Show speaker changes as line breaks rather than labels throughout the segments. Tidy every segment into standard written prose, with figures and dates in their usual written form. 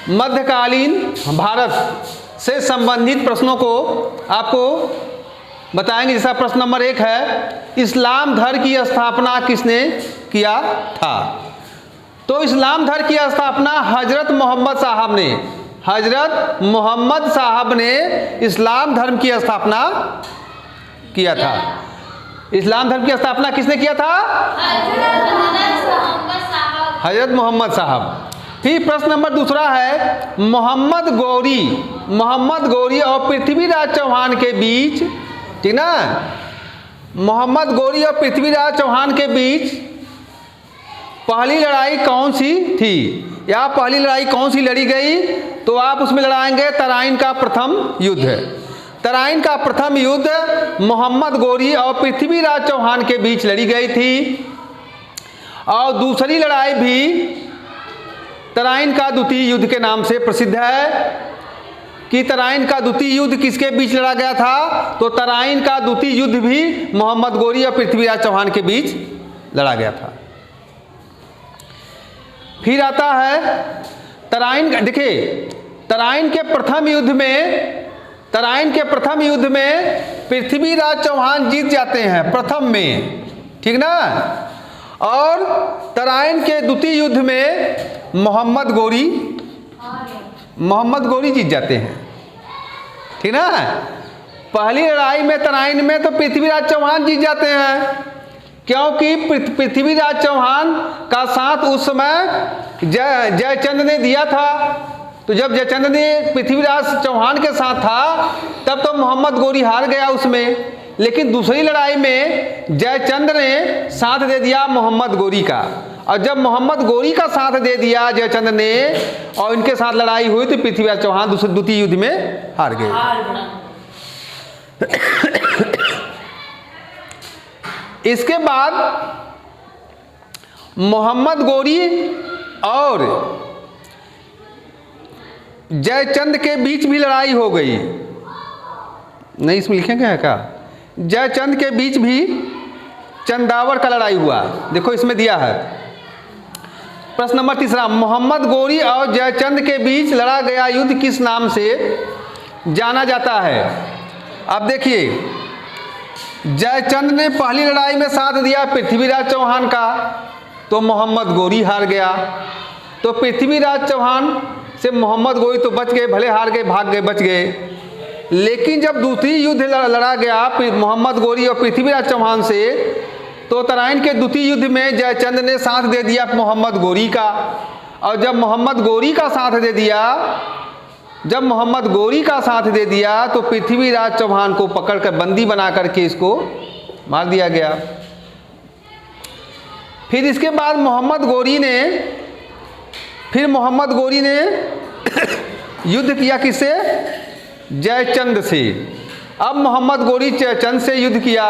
मध्यकालीन भारत से संबंधित प्रश्नों को आपको बताएंगे। जैसा प्रश्न नंबर 1 है, इस्लाम धर्म की स्थापना किसने किया था? तो इस्लाम धर्म की स्थापना हजरत मोहम्मद साहब ने, हजरत मोहम्मद साहब ने इस्लाम धर्म की स्थापना किया था। इस्लाम धर्म की स्थापना किसने किया था? हजरत मोहम्मद साहब। फिर प्रश्न नंबर 2 है, मोहम्मद गौरी और पृथ्वीराज चौहान के बीच, ठीक ना, मोहम्मद गौरी और पृथ्वीराज चौहान के बीच पहली लड़ाई कौन सी थी, या पहली लड़ाई कौन सी लड़ी गई? तो आप उसमें लड़ाएंगे तराइन का प्रथम युद्ध। तराइन का प्रथम युद्ध मोहम्मद गौरी और पृथ्वीराज चौहान के बीच लड़ी गई थी। और दूसरी लड़ाई भी तराइन का द्वितीय युद्ध के नाम से प्रसिद्ध है। कि तराइन का द्वितीय युद्ध किसके बीच लड़ा गया था? तो तराइन का द्वितीय युद्ध भी मोहम्मद गौरी और पृथ्वीराज चौहान के बीच लड़ा गया था। फिर आता है तराइन, देखिए तराइन के प्रथम युद्ध में पृथ्वीराज चौहान जीत जाते हैं प्रथम में, ठीक ना। और तराइन के द्वितीय युद्ध में मोहम्मद गौरी जीत जाते हैं, ठीक ना। पहली लड़ाई में तराइन में तो पृथ्वीराज चौहान जीत जाते हैं, क्योंकि पृथ्वीराज चौहान का साथ उस समय जयचंद ने दिया था। तो जब जयचंद ने पृथ्वीराज चौहान के साथ था तब तो मोहम्मद गौरी हार गया उसमें। लेकिन दूसरी लड़ाई में जयचंद ने साथ दे दिया मोहम्मद गौरी का, और जब मोहम्मद गौरी का साथ दे दिया जयचंद ने और इनके साथ लड़ाई हुई तो पृथ्वीराज चौहान द्वितीय युद्ध में हार गए। इसके बाद मोहम्मद गौरी और जयचंद के बीच भी लड़ाई हो गई। नहीं, इसमें लिखेंगे है क्या? जयचंद के बीच भी चंदावर का लड़ाई हुआ। देखो इसमें दिया है प्रश्न नंबर 3, मोहम्मद गौरी और जयचंद के बीच लड़ा गया युद्ध किस नाम से जाना जाता है? अब देखिए, जयचंद ने पहली लड़ाई में साथ दिया पृथ्वीराज चौहान का, तो मोहम्मद गौरी हार गया। तो पृथ्वीराज चौहान से मोहम्मद गौरी तो बच गए, भले हार गए, भाग गए, बच गए। लेकिन जब दूसरी युद्ध लड़ा गया मोहम्मद गौरी और पृथ्वीराज चौहान से, तो तराइन के द्वितीय युद्ध में जयचंद ने साथ दे दिया मोहम्मद गौरी का। और जब मोहम्मद गौरी का साथ दे दिया तो पृथ्वीराज चौहान को पकड़कर बंदी बना करके इसको मार दिया गया। फिर इसके बाद मोहम्मद गौरी ने युद्ध किया किससे? जयचंद से। अब मोहम्मद गौरी जयचंद से युद्ध किया,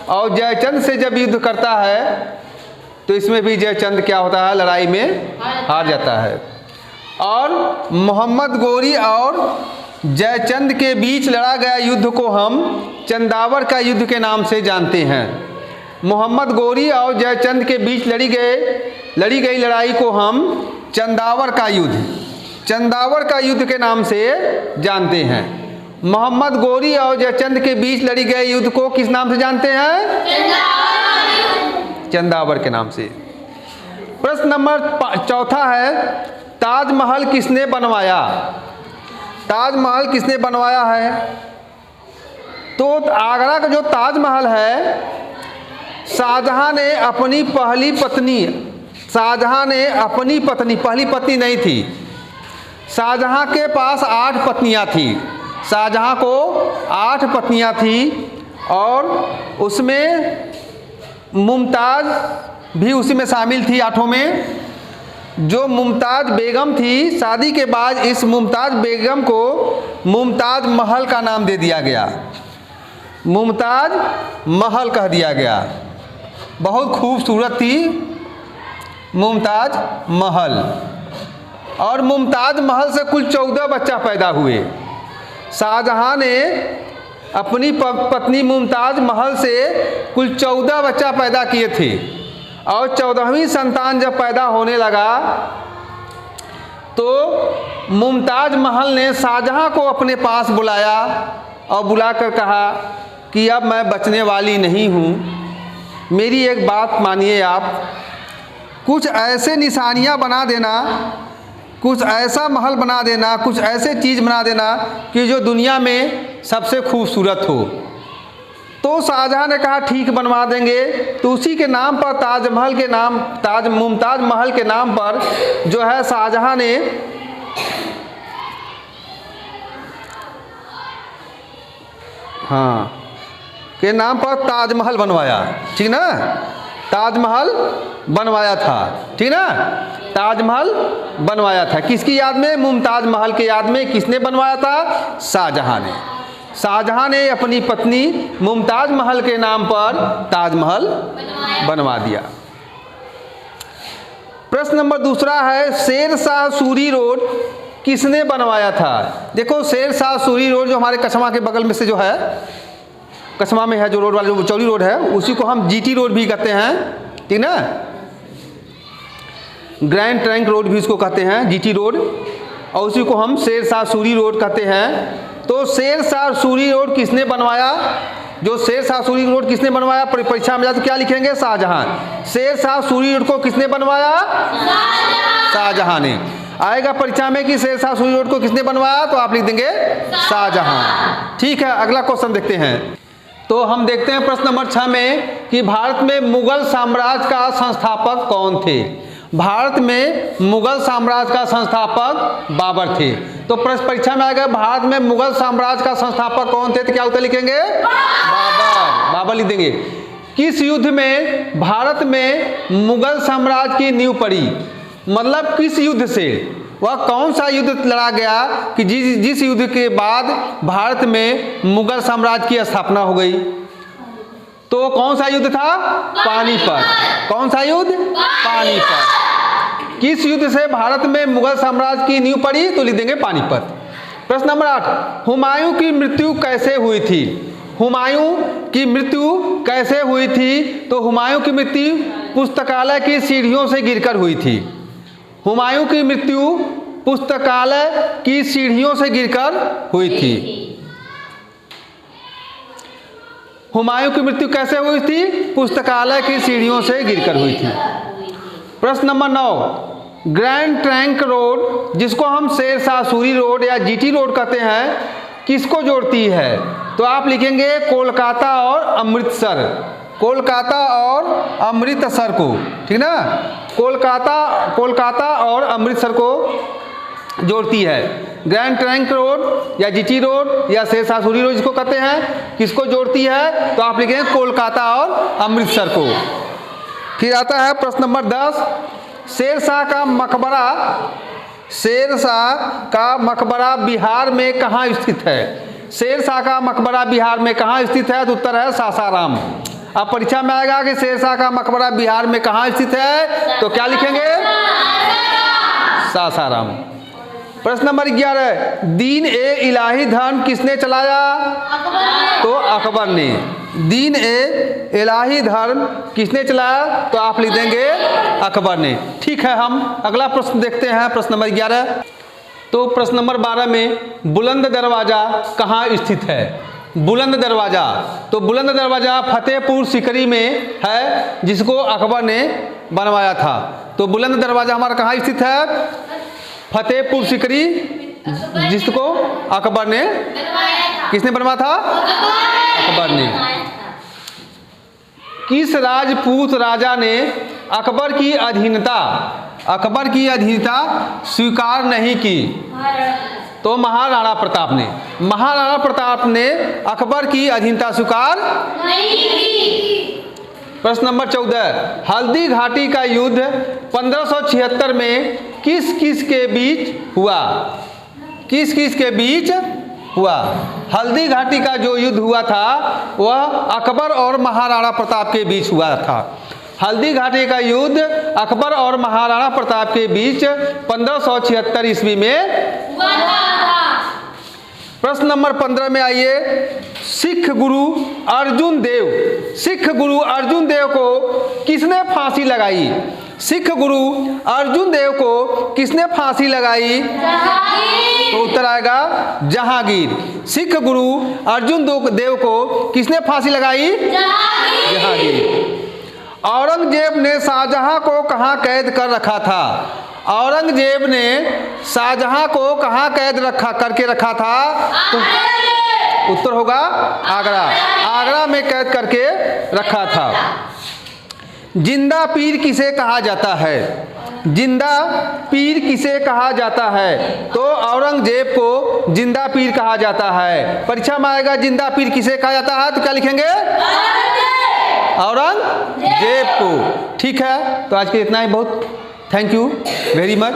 और जयचंद से जब युद्ध करता है तो इसमें भी जयचंद क्या होता है? लड़ाई में हार जाता है। और मोहम्मद गौरी और जयचंद के बीच लड़ा गया युद्ध को हम चंदावर का युद्ध के नाम से जानते हैं। मोहम्मद गौरी और जयचंद के बीच लड़ी गई लड़ाई को हम चंदावर का युद्ध के नाम से जानते हैं। मोहम्मद गौरी और जयचंद के बीच लड़ी गए युद्ध को किस नाम से जानते हैं? चंदावर के नाम से। प्रश्न नंबर 4 है, ताजमहल किसने बनवाया? ताजमहल किसने बनवाया है? तो आगरा का जो ताजमहल है, शाहजहां ने अपनी पहली पत्नी नहीं थी। शाहजहां के पास 8 पत्नियां थी। शाहजहां को 8 पत्नियां थी, और उसमें मुमताज़ भी उसी में शामिल थी 8 में। जो मुमताज़ बेगम थी, शादी के बाद इस मुमताज़ बेगम को मुमताज़ महल का नाम दे दिया गया, मुमताज़ महल कह दिया गया। बहुत खूबसूरत थी मुमताज़ महल, और मुमताज़ महल से कुल 14 बच्चा पैदा हुए। शाहजहां ने अपनी पत्नी मुमताज़ महल से कुल 14 बच्चा पैदा किए थे, और 14वीं संतान जब पैदा होने लगा तो मुमताज़ महल ने शाहजहां को अपने पास बुलाया और बुलाकर कहा कि अब मैं बचने वाली नहीं हूँ, मेरी एक बात मानिए आप, कुछ ऐसे निशानियाँ बना देना, कुछ ऐसा महल बना देना, कुछ ऐसे चीज़ बना देना कि जो दुनिया में सबसे खूबसूरत हो। तो शाहजहां ने कहा ठीक बनवा देंगे। तो उसी के नाम पर ताजमहल के नाम मुमताज़ महल के नाम पर जो है शाहजहां ने के नाम पर ताजमहल बनवाया, ठीक ना, ताजमहल बनवाया था, ठीक ना, ताजमहल बनवाया था। किसकी याद में? मुमताज़ महल की याद में। किसने बनवाया था? शाहजहां ने। शाहजहां ने अपनी पत्नी मुमताज़ महल के नाम पर ताजमहल बनवा दिया। प्रश्न नंबर दूसरा है, शेर शाह सूरी रोड किसने बनवाया था? देखो, शेर शाह सूरी रोड जो हमारे कसमा के बगल में से जो है, कसमा में है जो रोड वाला, जो चौड़ी रोड है, उसी को हम जीटी रोड भी कहते हैं, ठीक ना, ग्रैंड ट्रंक रोड भी उसको कहते हैं, जीटी रोड, और उसी को हम शेर शाह सूरी रोड कहते हैं। तो शेर शाह सूरी रोड किसने बनवाया? जो शेर शाह सूरी रोड किसने बनवाया? परीक्षा में जाए तो क्या लिखेंगे? शाहजहां। शेर शाह सूरी रोड को किसने बनवाया? शाहजहां ने। आएगा परीक्षा में कि शेर शाह सूरी रोड को किसने बनवाया, तो आप लिख देंगे शाहजहां। ठीक है, अगला क्वेश्चन देखते हैं। तो हम देखते हैं प्रश्न नंबर 6 में कि भारत में मुगल साम्राज्य का संस्थापक कौन थे? भारत में मुगल साम्राज्य का संस्थापक बाबर थे। तो प्रश्न परीक्षा में आएगा भारत में मुगल साम्राज्य का संस्थापक कौन थे, तो क्या उत्तर लिखेंगे? बाबर। बाबर लिख देंगे। किस युद्ध में भारत में मुगल साम्राज्य की नींव पड़ी? मतलब किस युद्ध से, वह कौन सा युद्ध लड़ा गया कि जिस युद्ध के बाद भारत में मुगल साम्राज्य की स्थापना हो गई? तो कौन सा युद्ध था? पानीपत। कौन सा युद्ध? पानीपत। किस युद्ध से भारत में मुगल साम्राज्य की नींव पड़ी? तो लिख देंगे पानीपत। प्रश्न नंबर 8, हुमायूं की मृत्यु कैसे हुई थी? हुमायूं की मृत्यु कैसे हुई थी? तो हुमायूं की मृत्यु पुस्तकालय की सीढ़ियों से गिरकर हुई थी। हुमायूं की मृत्यु पुस्तकालय की सीढ़ियों से गिरकर हुई थी। हुमायूं की मृत्यु कैसे हुई थी? पुस्तकालय की सीढ़ियों से गिरकर हुई थी। प्रश्न नंबर 9, ग्रैंड ट्रंक रोड जिसको हम शेर शाह सूरी रोड या जीटी रोड कहते हैं, किसको जोड़ती है? तो आप लिखेंगे कोलकाता और अमृतसर। कोलकाता और अमृतसर को, ठीक ना, कोलकाता और अमृतसर को जोड़ती है। ग्रैंड ट्रंक रोड या जीटी रोड या शेर शाह सूरी रोड जिसको कहते हैं, किसको जोड़ती है? तो आप लिखेंगे कोलकाता और अमृतसर को। फिर आता है प्रश्न नंबर 10, शेर शाह का मकबरा बिहार में कहाँ स्थित है? शेर शाह का मकबरा बिहार में कहाँ स्थित है? तो उत्तर है सासाराम। अब परीक्षा में आएगा कि शेर शाह का मकबरा बिहार में कहाँ स्थित है, तो क्या लिखेंगे? सासाराम। प्रश्न नंबर 11, दीन ए इलाही धर्म किसने चलाया? तो अकबर ने। दीन ए इलाही धर्म किसने चलाया? तो आप लिख देंगे अकबर ने। ठीक है, हम अगला प्रश्न देखते हैं, प्रश्न नंबर 11। तो प्रश्न नंबर 12 में बुलंद दरवाजा कहाँ स्थित है? बुलंद दरवाजा, तो बुलंद दरवाजा फतेहपुर सीकरी में है, जिसको अकबर ने बनवाया था। तो बुलंद दरवाजा हमारा कहाँ स्थित है? फतेहपुर सीकरी, जिसको अकबर ने, किसने बनवाया था? अकबर ने। किस राजपूत राजा ने अकबर की अधीनता स्वीकार नहीं की? तो महाराणा प्रताप ने। महाराणा प्रताप ने अकबर की अधीनता स्वीकार नहीं की। प्रश्न नंबर 14, हल्दी घाटी का युद्ध 1576 में किस किस के बीच हुआ? किस किस के बीच हुआ? हल्दी घाटी का जो युद्ध हुआ था वह अकबर और महाराणा प्रताप के बीच हुआ था। हल्दी घाटी का युद्ध अकबर और महाराणा प्रताप के बीच 1576 ईस्वी में हुआ था। प्रश्न नंबर 15 में आइए, सिख गुरु अर्जुन देव को किसने फांसी लगाई? सिख गुरु अर्जुन देव को किसने फांसी लगाई? तो उत्तर आएगा जहांगीर। सिख गुरु अर्जुन देव को किसने फांसी लगाई? जहांगीर। औरंगजेब ने शाहजहां को कहाँ कैद कर रखा था? औरंगजेब ने शाहजहां को कहाँ कैद करके रखा था? तो उत्तर होगा आगरा। आगरा में कैद करके रखा था। जिंदा पीर किसे कहा जाता है? जिंदा पीर किसे कहा जाता है? तो औरंगजेब को जिंदा पीर कहा जाता है। परीक्षा में आएगा जिंदा पीर किसे कहा जाता है, तो क्या लिखेंगे? औरंगजेब को। ठीक है, तो आज के इतना ही, बहुत थैंक यू वेरी मच।